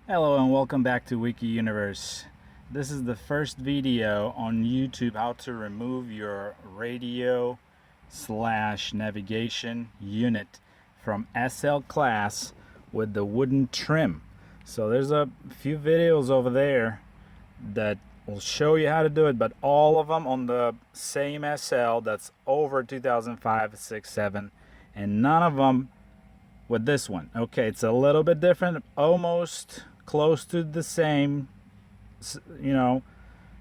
Hello and welcome back to Wiki Universe. This is the first video on YouTube how to remove your radio slash navigation unit from SL class with the wooden trim. So there's a few videos over there that will show you how to do it, but all of them on the same SL that's over 2005, 6, 7, and none of them with this one. Okay, it's a little bit different, almost close to the same,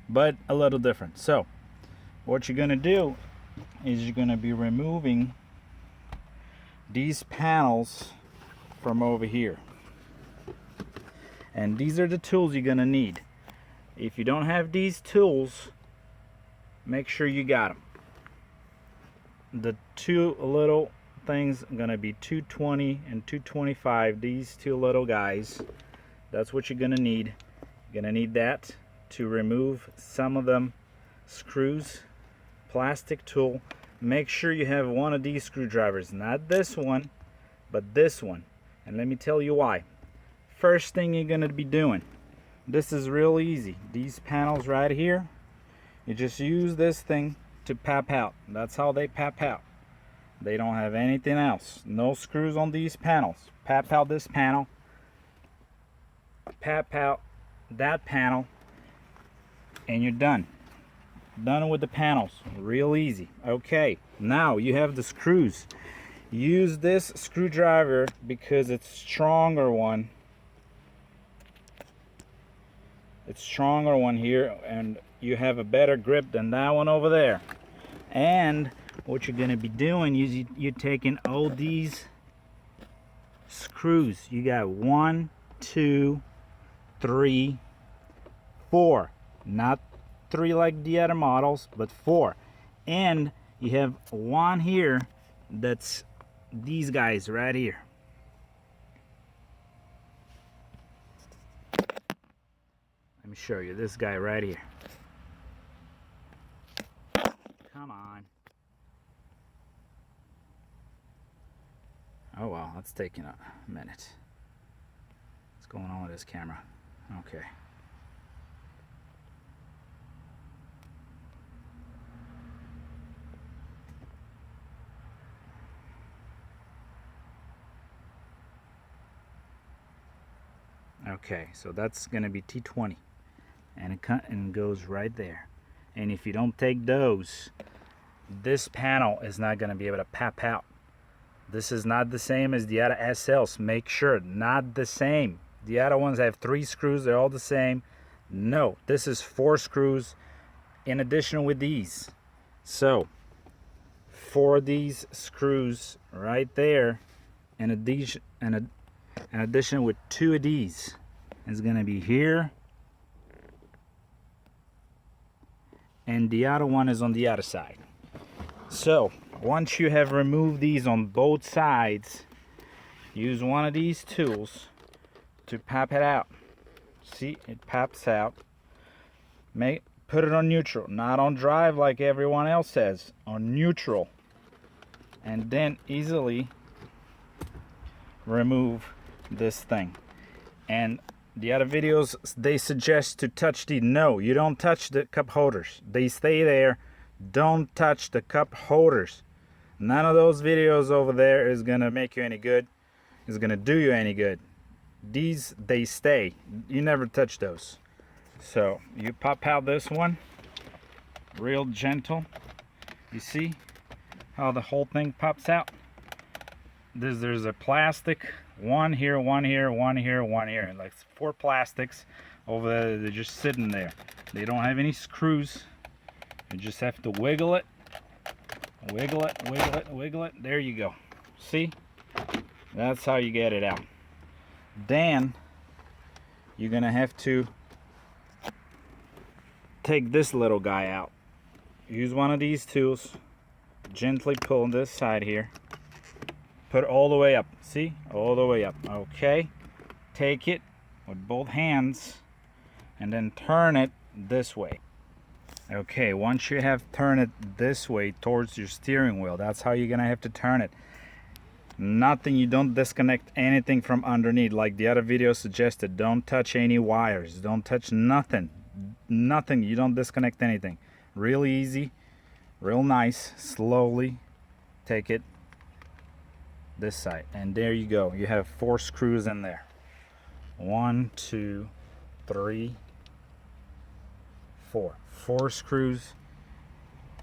but a little different. So what you're gonna do is you're gonna be removing these panels from over here, and these are the tools you're gonna need. If you don't have these tools, make sure you got them. The two little things are gonna be 220 and 225. These two little guys, that's what you're gonna need. You're gonna need that to remove some of them screws. Plastic tool. Make sure you have one of these screwdrivers, not this one, but this one. And let me tell you why. First thing you're gonna be doing, this is real easy. These panels right here, you just use this thing to pop out. That's how they pop out. They don't have anything else. No screws on these panels. Pop out this panel, pop out that panel, and you're done. Done with the panels. Real easy. Okay, now you have the screws. Use this screwdriver because it's stronger one. It's stronger one here, and you have a better grip than that one over there. And what you're gonna be doing is you're taking all these screws. You got 1, 2, 3, 4. Not 3 like the other models, but 4. And you have one here that's these guys right here. Let me show you this guy right here. Come on. Oh well, that's taking a minute. What's going on with this camera? Okay. Okay, so that's going to be T20, and it goes right there. And if you don't take those, this panel is not going to be able to pop out. This is not the same as the other SLs. Make sure, not the same. The other ones have 3 screws, they're all the same. No, this is 4 screws in addition with these. So 4 these screws right there, in addition with 2 of these. Is going to be here, and the other one is on the other side. So once you have removed these on both sides, use one of these tools to pop it out. See, it pops out. Put it on neutral, not on drive like everyone else says, on neutral, and then easily remove this thing. And the other videos, they suggest to touch the, no, you don't touch the cup holders. They stay there. Don't touch the cup holders. None of those videos over there is gonna make you any good. Is gonna do you any good. These, they stay. You never touch those. So you pop out this one, real gentle. You see how the whole thing pops out? There's a plastic, one here, one here, one here, one here, like 4 plastics over there. They're just sitting there. They don't have any screws. You just have to wiggle it, wiggle it, wiggle it, wiggle it. There you go. See? That's how you get it out. Then you're gonna have to take this little guy out. Use one of these tools. Gently pull on this side here. Put it all the way up. See? All the way up. Okay. Take it with both hands and then turn it this way. Okay, once you have turned it this way towards your steering wheel, that's how you're gonna have to turn it. Nothing, you don't disconnect anything from underneath like the other video suggested. Don't touch any wires, don't touch nothing, you don't disconnect anything. Really easy, real nice. Slowly take it this side, and there you go. You have 4 screws in there. 1, 2, 3, 4. 4 screws,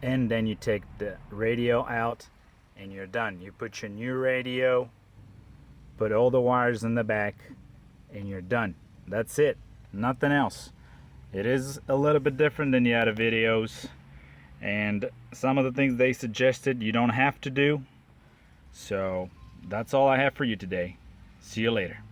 and then you take the radio out and you're done. You put your new radio, put all the wires in the back, and you're done. That's it, nothing else. It is a little bit different than the other videos, and some of the things they suggested you don't have to do. So that's all I have for you today. See you later.